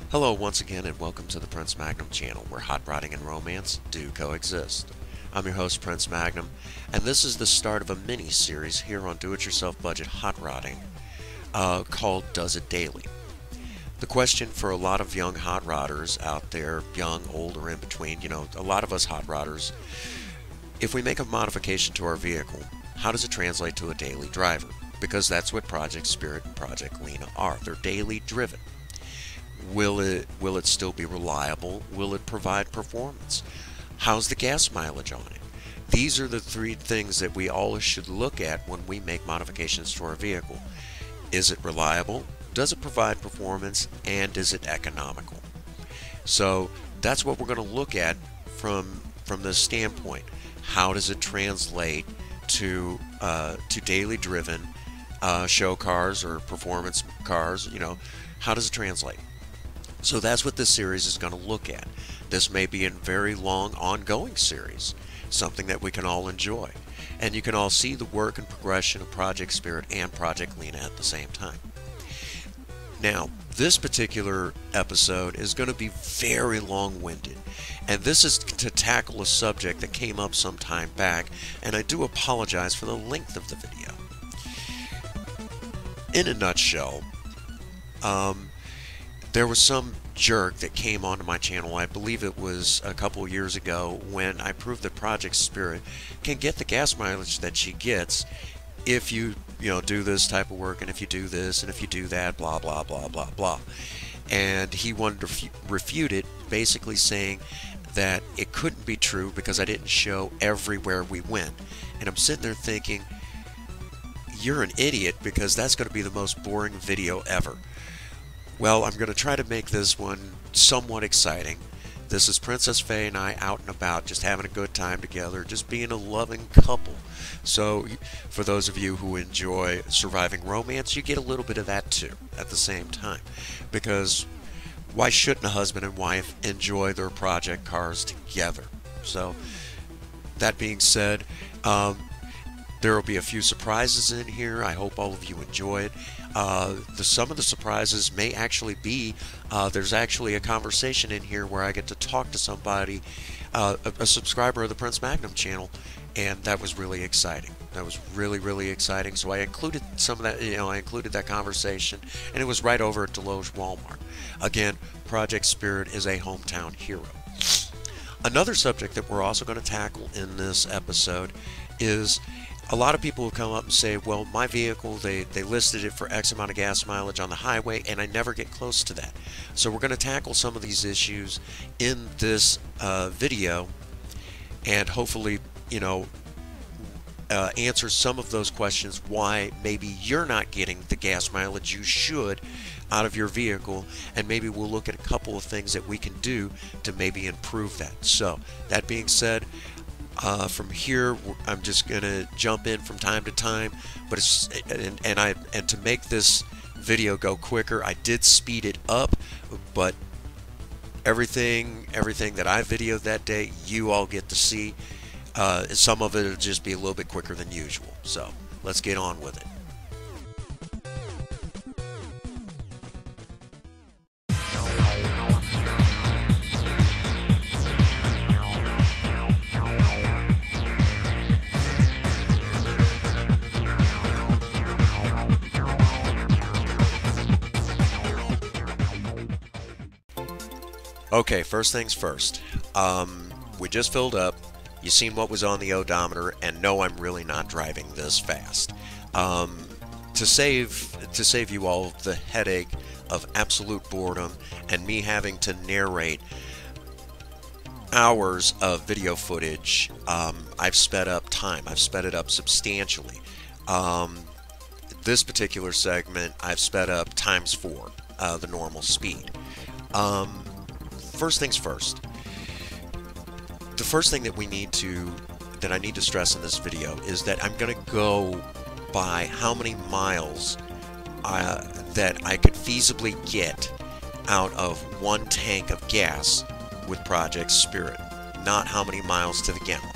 Hello once again and welcome to the Prince Magnum channel where hot rodding and romance do coexist. I'm your host Prince Magnum and this is the start of a mini-series here on do-it-yourself budget hot rodding called Does It Daily. The question for a lot of young hot rodders out there, young, old, or in between, a lot of us hot rodders, if we make a modification to our vehicle, how does it translate to a daily driver? Because that's what Project Spirit and Project Lena are. They're daily driven. Will it still be reliable? Will it provide performance? How's the gas mileage on it? These are the three things that we all should look at when we make modifications to our vehicle. Is it reliable? Does it provide performance? And is it economical? So that's what we're going to look at from this standpoint. How does it translate to daily driven show cars or performance cars? How does it translate? So that's what this series is going to look at. This may be a very long, ongoing series, something that we can all enjoy. And you can all see the work and progression of Project Spirit and Project Lena at the same time. Now, this particular episode is going to be very long-winded. And this is to tackle a subject that came up some time back, and I do apologize for the length of the video. In a nutshell, there was some jerk that came onto my channel, I believe it was a couple years ago, when I proved that Project Spirit can get the gas mileage that she gets if you do this type of work, and if you do this, and if you do that, blah, blah, blah, blah, blah. And he wanted to refute it, basically saying that it couldn't be true because I didn't show everywhere we went. And I'm sitting there thinking, you're an idiot, because that's going to be the most boring video ever. Well, I'm going to try to make this one somewhat exciting. This is Princess Faye and I out and about, just having a good time together, just being a loving couple. So, for those of you who enjoy surviving romance, you get a little bit of that too, at the same time. Because why shouldn't a husband and wife enjoy their project cars together? So, that being said, there will be a few surprises in here. I hope all of you enjoy it. Some of the surprises may actually be, there's actually a conversation in here where I get to talk to somebody, a subscriber of the Prince Magnum channel, and that was really exciting. That was really, really exciting. So I included some of that, I included that conversation, and it was right over at Deloge Walmart. Again, Project Spirit is a hometown hero. Another subject that we're also going to tackle in this episode is a lot of people will come up and say, well, my vehicle, they listed it for X amount of gas mileage on the highway, and I never get close to that. So we're going to tackle some of these issues in this video, and hopefully, answer some of those questions why maybe you're not getting the gas mileage you should out of your vehicle, and maybe we'll look at a couple of things that we can do to maybe improve that. So, that being said, from here, I'm just gonna jump in from time to time, but and to make this video go quicker, I did speed it up, but everything that I videoed that day, you all get to see. Some of it will just be a little bit quicker than usual. So let's get on with it. Okay, first things first. We just filled up. You seen what was on the odometer, and no, I'm really not driving this fast. To save you all the headache of absolute boredom and me having to narrate hours of video footage, I've sped up time. I've sped it up substantially. This particular segment, I've sped up ×4 the normal speed. First things first. The first thing that I need to stress in this video is that I'm going to go by how many miles that I could feasibly get out of one tank of gas with Project Spirit, not how many miles to the gallon.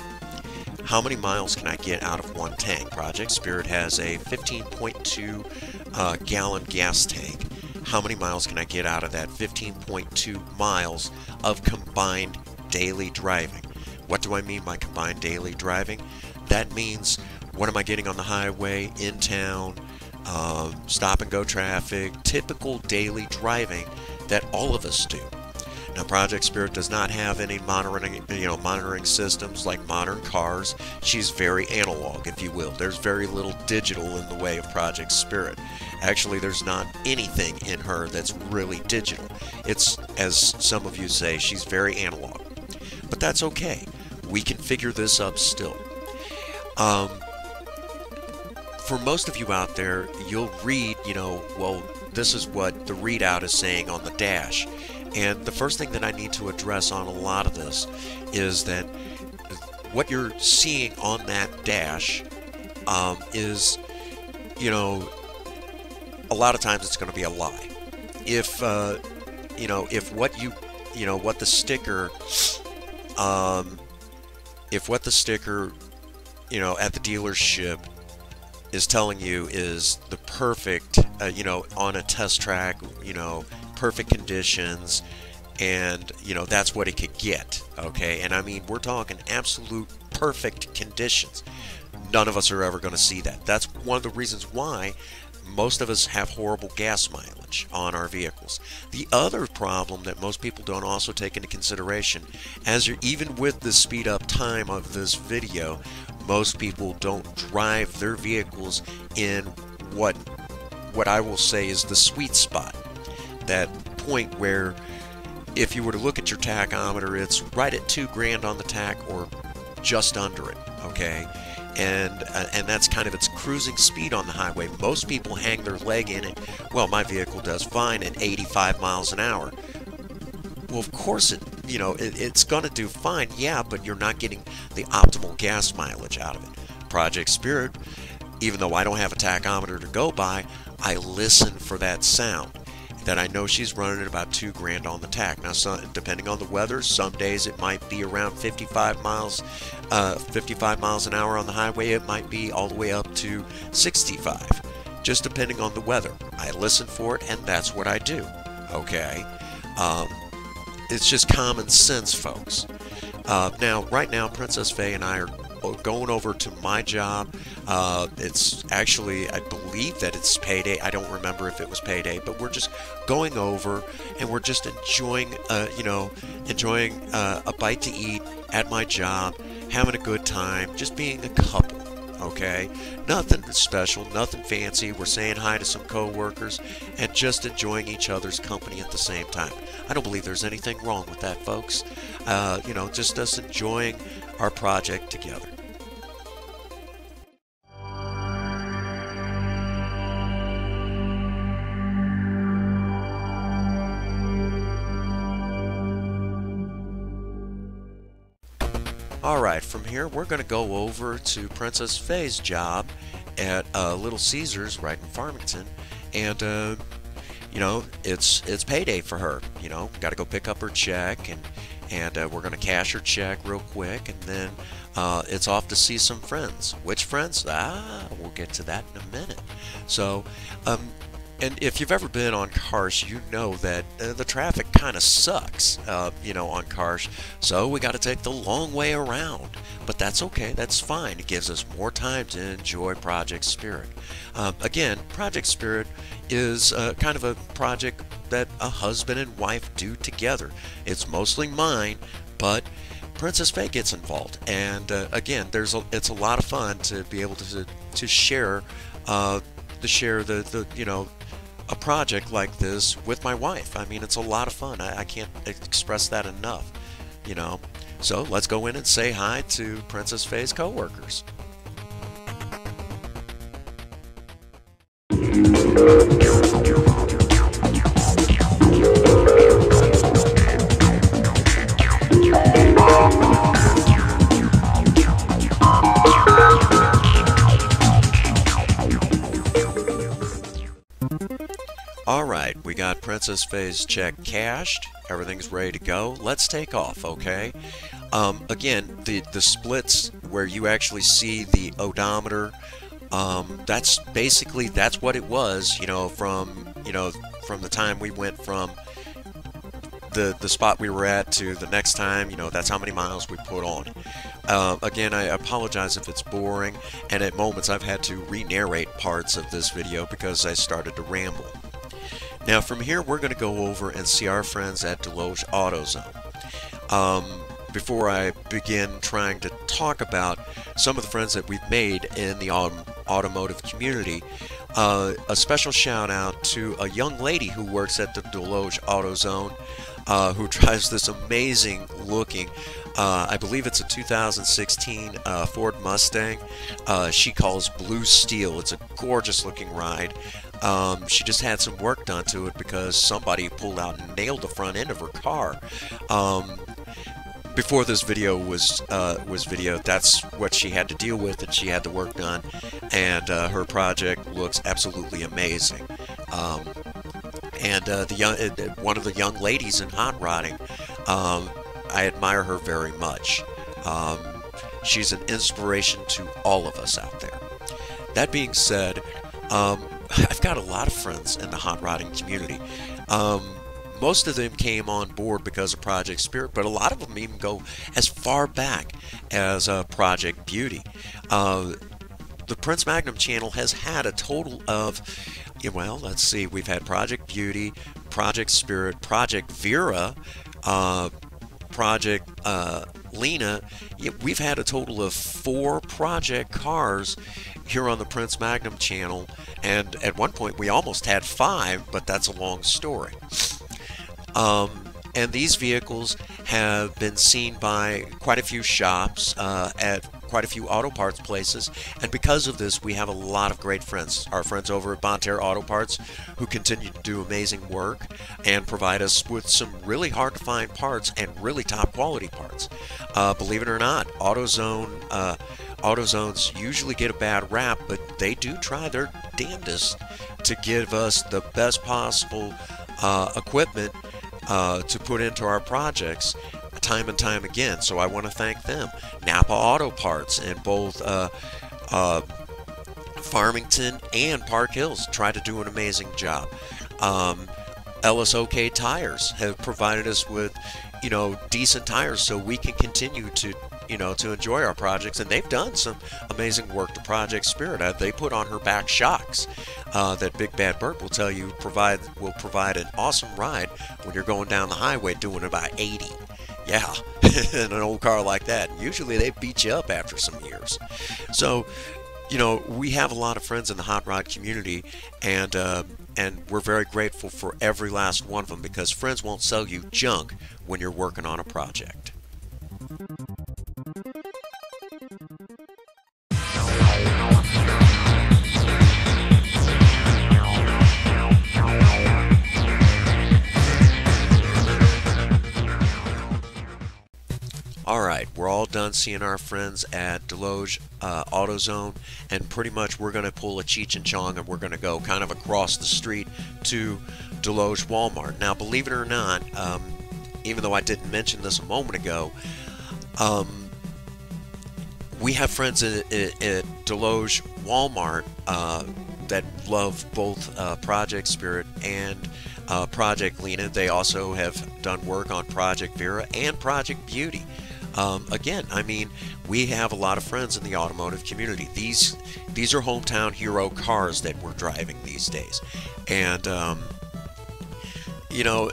How many miles can I get out of one tank? Project Spirit has a 15.2 gallon gas tank, how many miles can I get out of that 15.2 miles of combined daily driving. What do I mean by combined daily driving? That means, what am I getting on the highway, in town, stop and go traffic, typical daily driving that all of us do. Now, Project Spirit does not have any monitoring systems like modern cars. She's very analog, if you will. There's very little digital in the way of Project Spirit. Actually, there's not anything in her that's really digital. It's, as some of you say, she's very analog. But that's okay. We can figure this up still. For most of you out there, you'll read, well, this is what the readout is saying on the dash. And the first thing that I need to address on a lot of this is that what you're seeing on that dash is, a lot of times it's going to be a lie. If, if what you, what the sticker, if what the sticker, at the dealership is telling you is the perfect, on a test track, perfect conditions, and that's what it could get. Okay, and I mean, we're talking absolute perfect conditions. None of us are ever going to see that. That's one of the reasons why most of us have horrible gas mileage on our vehicles. The other problem that most people don't also take into consideration, even with the speed up time of this video, most people don't drive their vehicles in what I will say is the sweet spot. That point where if you were to look at your tachometer, it's right at 2 grand on the tack or just under it, okay? And that's kind of its cruising speed on the highway. Most people hang their leg in it. Well, my vehicle does fine at 85 miles an hour. Well, of course it's going to do fine, yeah, but you're not getting the optimal gas mileage out of it. Project Spirit, even though I don't have a tachometer to go by, I listen for that sound. That I know she's running at about 2 grand on the tack. Now, depending on the weather, some days it might be around 55 miles an hour on the highway. It might be all the way up to 65, just depending on the weather. I listen for it, and that's what I do. Okay, it's just common sense, folks. Right now, Princess Faye and I are going over to my job. It's actually, I believe that it's payday. I don't remember if it was payday, but we're just going over and we're just enjoying a bite to eat at my job, having a good time, just being a couple. Okay, nothing special, nothing fancy. We're saying hi to some co-workers and just enjoying each other's company at the same time. I don't believe there's anything wrong with that, folks. Just us enjoying our project together. Alright, from here we're going to go over to Princess Faye's job at Little Caesars right in Farmington, and it's payday for her. Got to go pick up her check, and we're going to cash her check real quick, and then it's off to see some friends. Which friends? We'll get to that in a minute. So, and if you've ever been on Karsh, you know that the traffic kind of sucks, on Karsh. So we got to take the long way around. But that's okay. That's fine. It gives us more time to enjoy Project Spirit. Again, Project Spirit is kind of a project that a husband and wife do together. It's mostly mine, but Princess Faye gets involved. And again, it's a lot of fun to be able to share a project like this with my wife. I mean, it's a lot of fun. I can't express that enough, So let's go in and say hi to Princess Faye's co-workers. Alright, we got Princess Faye's check cashed. Everything's ready to go. Let's take off, okay? Again, the splits where you actually see the odometer, that's what it was, from from the time we went from the spot we were at to the next time, you know, that's how many miles we put on. Again, I apologize if it's boring, and at moments I've had to re-narrate parts of this video because I started to ramble. Now from here we're going to go over and see our friends at Deloge AutoZone. Before I begin trying to talk about some of the friends that we've made in the automotive community, a special shout out to a young lady who works at the Deloge AutoZone, who drives this amazing looking, I believe it's a 2016 Ford Mustang. She calls Blue Steel. It's a gorgeous looking ride. She just had some work done to it because somebody pulled out and nailed the front end of her car. Before this video was videoed, that's what she had to deal with, and she had the work done, and her project looks absolutely amazing. And one of the young ladies in hot rodding, I admire her very much. She's an inspiration to all of us out there. That being said, I've got a lot of friends in the hot rodding community. Most of them came on board because of Project Spirit, but a lot of them even go as far back as Project Beauty. The Prince Magnum channel has had a total of, well, let's see, we've had Project Beauty, Project Spirit, Project Vera, Project Lena. We've had a total of 4 project cars here on the Prince Magnum channel, and at one point we almost had 5, but that's a long story. And these vehicles have been seen by quite a few shops, at quite a few auto parts places, and because of this we have a lot of great friends. Our friends over at Bonterre Auto Parts, who continue to do amazing work and provide us with some really hard to find parts and really top quality parts. Believe it or not, AutoZones usually get a bad rap, but they do try their damnedest to give us the best possible equipment to put into our projects time and time again. So I want to thank them. Napa Auto Parts in both Farmington and Park Hills try to do an amazing job. LSOK Tires have provided us with, you know, decent tires so we can continue to, you know, to enjoy our projects, and they've done some amazing work to Project Spirit. They put on her back shocks that Big Bad Bird will tell you will provide an awesome ride when you're going down the highway doing about 80. Yeah, in an old car like that. Usually they beat you up after some years. So, you know, we have a lot of friends in the hot rod community, and we're very grateful for every last one of them, because friends won't sell you junk when you're working on a project. Alright, we're all done seeing our friends at Deloge AutoZone, and pretty much we're going to pull a Cheech and Chong and we're going to go kind of across the street to Deloge Walmart. Now, believe it or not, even though I didn't mention this a moment ago, we have friends at Deloge Walmart that love both Project Spirit and Project Lena. They also have done work on Project Vera and Project Beauty. Again, I mean, we have a lot of friends in the automotive community. These are hometown hero cars that we're driving these days, and you know,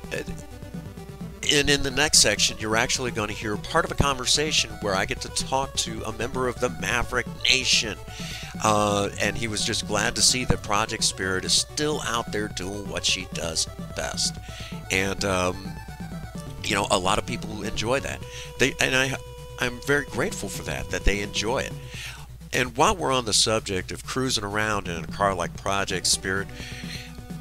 and in the next section you're actually going to hear part of a conversation where I get to talk to a member of the Maverick Nation, and he was just glad to see that Project Spirit is still out there doing what she does best. And you know, a lot of people enjoy that. I'm very grateful for that they enjoy it. And while we're on the subject of cruising around in a car like Project Spirit,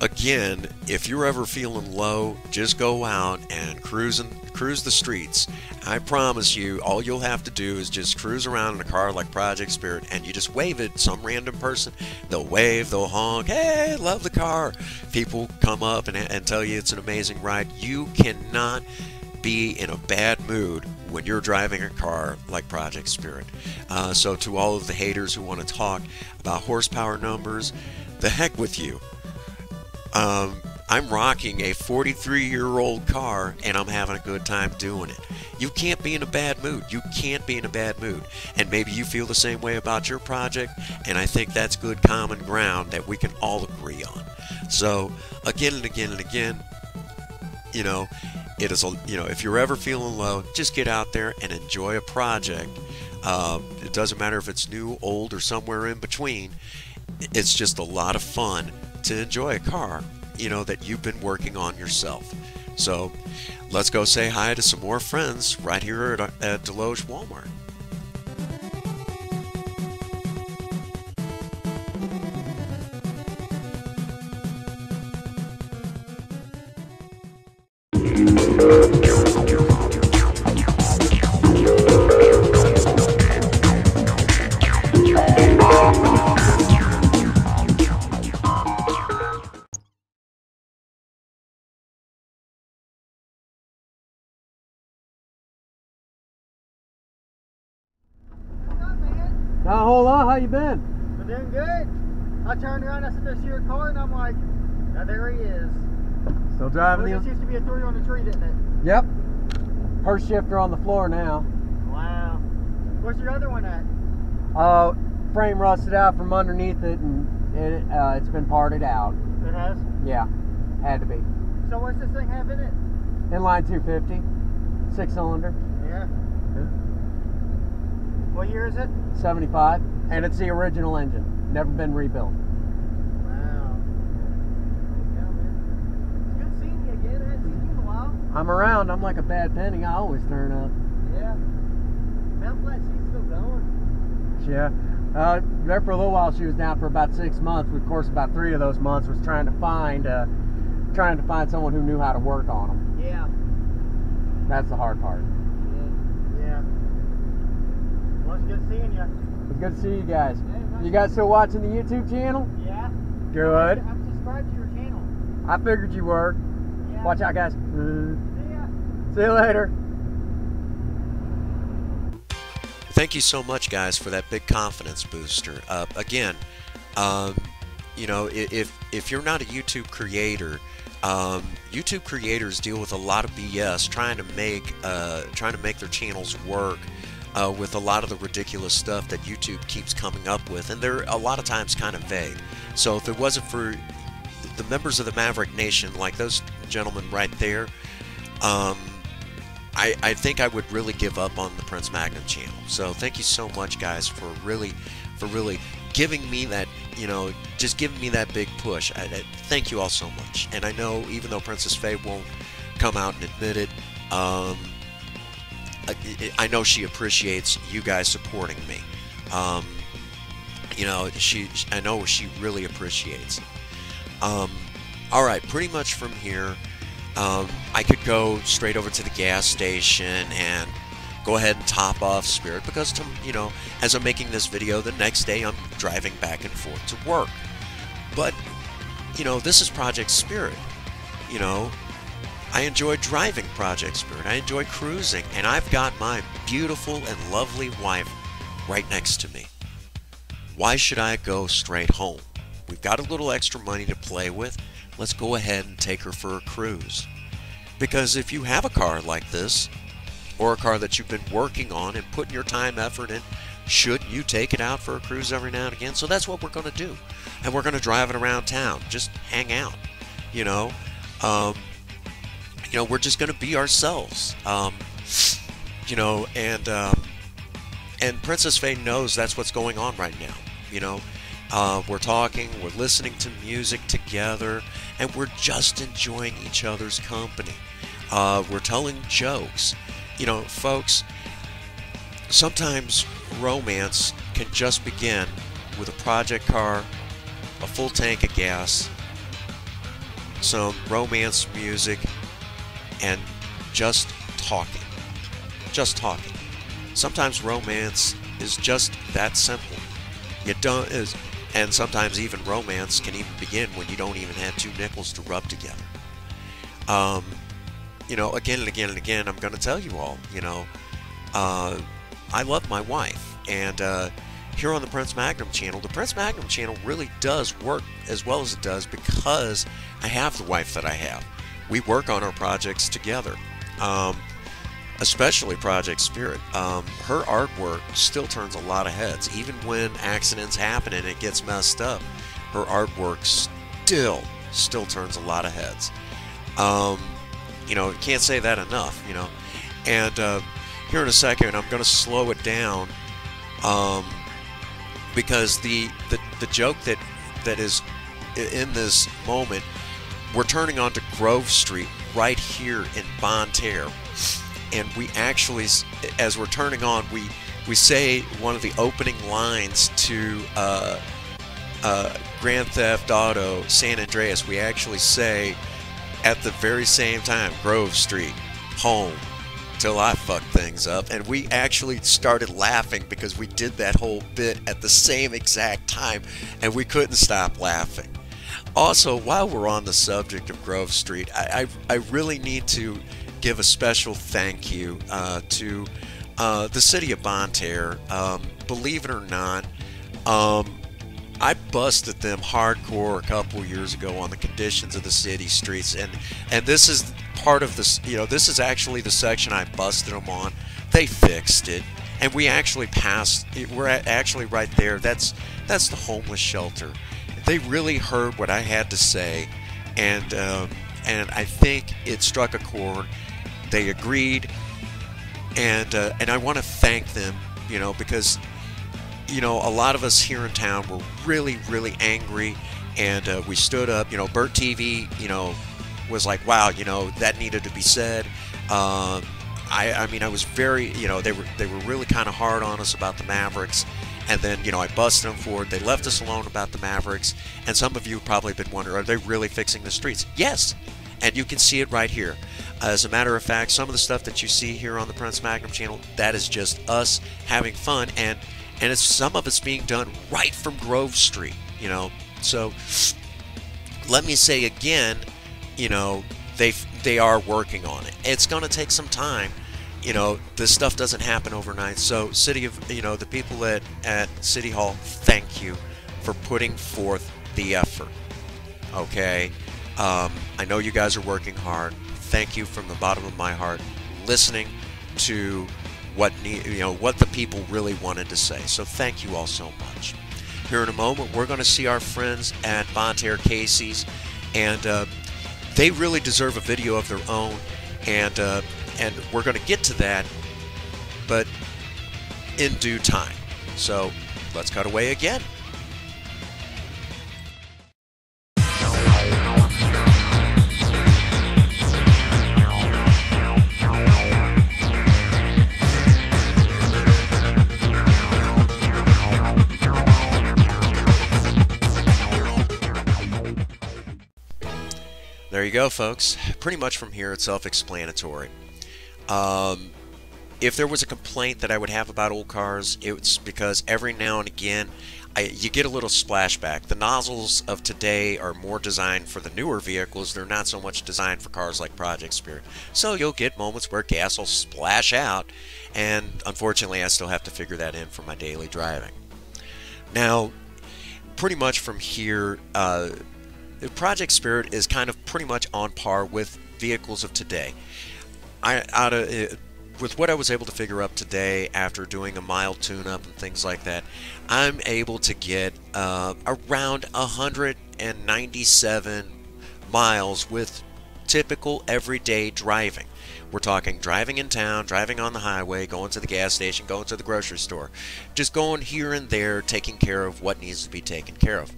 again, if you're ever feeling low, just go out and cruise the streets. I promise you, all you'll have to do is just cruise around in a car like Project Spirit, and you just wave at some random person. They'll wave, they'll honk, hey, love the car. People come up and tell you it's an amazing ride. You cannot be in a bad mood when you're driving a car like Project Spirit. So to all of the haters who want to talk about horsepower numbers, the heck with you. I'm rocking a 43-year-old car and I'm having a good time doing it. You can't be in a bad mood. You can't be in a bad mood. And maybe you feel the same way about your project, and I think that's good common ground that we can all agree on. So again and again and again, you know, it is, if you're ever feeling low, just get out there and enjoy a project. It doesn't matter if it's new, old, or somewhere in between. It's just a lot of fun to enjoy a car, that you've been working on yourself. So let's go say hi to some more friends right here at Desloge Walmart. Not a whole lot. How you been? I'm doing good. I turned around, I said, "I see your car," and I'm like, "Now there he is." Still driving Well, this used to be a 3 on the tree, didn't it? Yep. Her shifter on the floor now. Wow. Where's your other one at? Frame rusted out from underneath it, and it's been parted out. It has? Yeah, had to be. So what's this thing have in it? Inline 250, 6-cylinder. Yeah. What year is it? 75, and it's the original engine. Never been rebuilt. Wow. Yeah, man. It's good seeing you again. I haven't seen you in a while. I'm around. I'm like a bad penny. I always turn up. Yeah. Mount Flat Sea's still going. Yeah. There for a little while, she was down for about 6 months. Of course, about 3 of those months was trying to find someone who knew how to work on them. Yeah. That's the hard part. Yeah. Well, it's good seeing you. It's good to see you guys. Hey, nice. You guys still watching the YouTube channel? Yeah. Good. I'm subscribed to your channel. I figured you were. Yeah. Watch out, guys. See ya. See you later. Thank you so much, guys, for that big confidence booster. Again, if you're not a YouTube creator, YouTube creators deal with a lot of BS trying to make their channels work with a lot of the ridiculous stuff that YouTube keeps coming up with, and they're a lot of times kind of vague. So if it wasn't for the members of the Maverick Nation, like those gentlemen right there, I think I would really give up on the Prince Magnum channel. So thank you so much, guys, for really giving me that, just giving me that big push. I thank you all so much. And I know even though Princess Faye won't come out and admit it, I know she appreciates you guys supporting me. I know she really appreciates it. All right, pretty much from here, I could go straight over to the gas station and go ahead and top off Spirit because, as I'm making this video, the next day I'm driving back and forth to work. But, this is Project Spirit. I enjoy driving Project Spirit. I enjoy cruising, and I've got my beautiful and lovely wife right next to me. Why should I go straight home? We've got a little extra money to play with. Let's go ahead and take her for a cruise. Because if you have a car like this, or a car that you've been working on and putting your time, effort in, shouldn't you take it out for a cruise every now and again? So that's what we're going to do. And we're going to drive it around town. Just hang out. We're just going to be ourselves. And Princess Faye knows that's what's going on right now. We're talking, we're listening to music together, and we're just enjoying each other's company. We're telling jokes. Folks, sometimes romance can just begin with a project car, a full tank of gas, some romance music, and just talking. Just talking. Sometimes romance is just that simple. And sometimes even romance can even begin when you don't even have 2 nickels to rub together. Again and again and again, I'm going to tell you all, I love my wife, and here on the Prince Magnum channel. The Prince Magnum channel really does work as well as it does because I have the wife that I have. We work on our projects together, especially Project Spirit. Her artwork still turns a lot of heads. Even when accidents happen and it gets messed up, her artwork still turns a lot of heads. You know, can't say that enough, you know. And here in a second, I'm going to slow it down because the joke that is in this moment, we're turning onto Grove Street right here in Bonne Terre, and we actually, as we're turning on, we say one of the opening lines to Grand Theft Auto San Andreas. We actually say at the very same time, Grove Street, home, till I fuck things up. And we actually started laughing because we did that whole bit at the same exact time, and we couldn't stop laughing. Also, while we're on the subject of Grove Street, I really need to give a special thank you to the city of Bonne Terre. Believe it or not, I busted them hardcore a couple years ago on the conditions of the city streets, and this is part of this. You know, this is actually the section I busted them on. They fixed it, and we actually passed. We're actually right there. That's the homeless shelter. They really heard what I had to say, and I think it struck a chord. They agreed, and I want to thank them. You know, because, you know, a lot of us here in town were really, really angry, and we stood up. You know, Bert TV, you know, was like, wow, you know, that needed to be said. I mean, I was very, you know, they were really kind of hard on us about the Mavericks, and then, you know, I busted them for it. They left us alone about the Mavericks, and some of you have probably been wondering, are they really fixing the streets? Yes, and you can see it right here. As a matter of fact, some of the stuff that you see here on the Prince Magnum channel, that is just us having fun, and it's some of it's being done right from Grove Street, you know. So let me say again, you know, they are working on it. It's going to take some time. You know, this stuff doesn't happen overnight. So city of, you know, the people at City Hall, thank you for putting forth the effort. Okay, I know you guys are working hard. Thank you from the bottom of my heart, listening to what the people really wanted to say. So thank you all so much. Here in a moment, we're going to see our friends at Bonne Terre Casey's, and they really deserve a video of their own, and we're going to get to that, but in due time. So let's cut away again. There you go, folks. Pretty much from here, it's self-explanatory. If there was a complaint that I would have about old cars, it's because every now and again you get a little splashback. The nozzles of today are more designed for the newer vehicles. They're not so much designed for cars like Project Spirit. So you'll get moments where gas will splash out, and unfortunately I still have to figure that in for my daily driving. Now, pretty much from here, Project Spirit is kind of pretty much on par with vehicles of today. With what I was able to figure up today after doing a mild tune-up and things like that, I'm able to get around 197 miles with typical everyday driving. We're talking driving in town, driving on the highway, going to the gas station, going to the grocery store, just going here and there, taking care of what needs to be taken care of.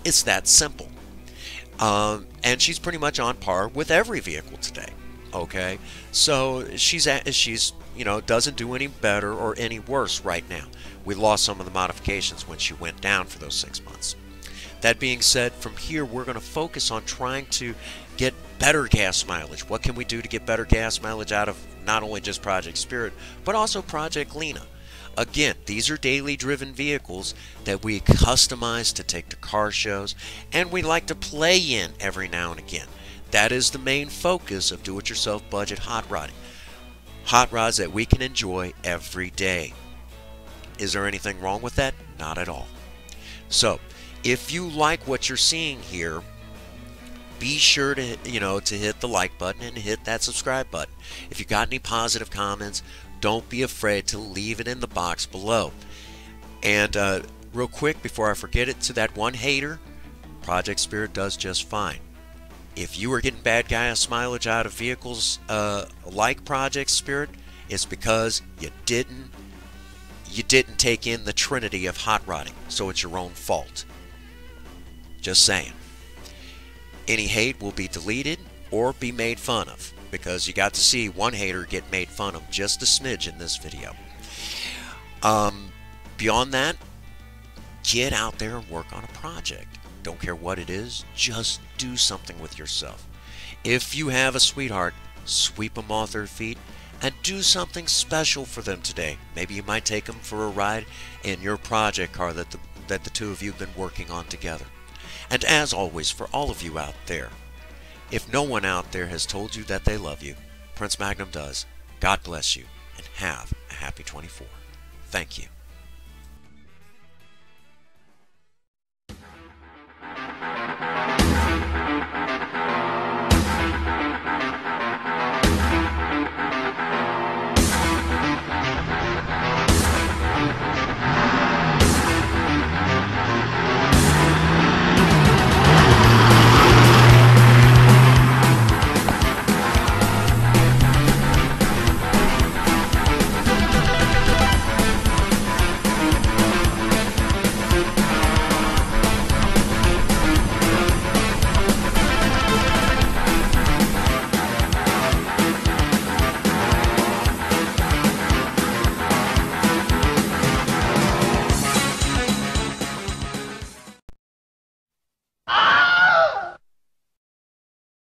It's that simple. And she's pretty much on par with every vehicle today. Okay, so she's you know, doesn't do any better or any worse right now. We lost some of the modifications when she went down for those 6 months. That being said, from here we're going to focus on trying to get better gas mileage. What can we do to get better gas mileage out of not only just Project Spirit, but also Project Lena? Again, these are daily driven vehicles that we customize to take to car shows, and we like to play in every now and again. That is the main focus of do-it-yourself budget hot rodding. Hot rods that we can enjoy every day. Is there anything wrong with that? Not at all. So, if you like what you're seeing here, be sure to, to hit the like button and hit that subscribe button. If you got any positive comments, don't be afraid to leave it in the box below. And real quick, before I forget it, to that one hater, Project Spirit does just fine. If you are getting bad gas mileage out of vehicles like Project Spirit, it's because you didn't take in the trinity of hot rodding, so it's your own fault. Just saying. Any hate will be deleted or be made fun of, because you got to see one hater get made fun of just a smidge in this video. Beyond that, get out there and work on a project. Don't care what it is, just do something with yourself. If you have a sweetheart, sweep them off their feet and do something special for them today. Maybe you might take them for a ride in your project car that the two of you have been working on together. And as always, for all of you out there, if no one out there has told you that they love you, Prince Magnum does. God bless you, and have a happy 24. Thank you.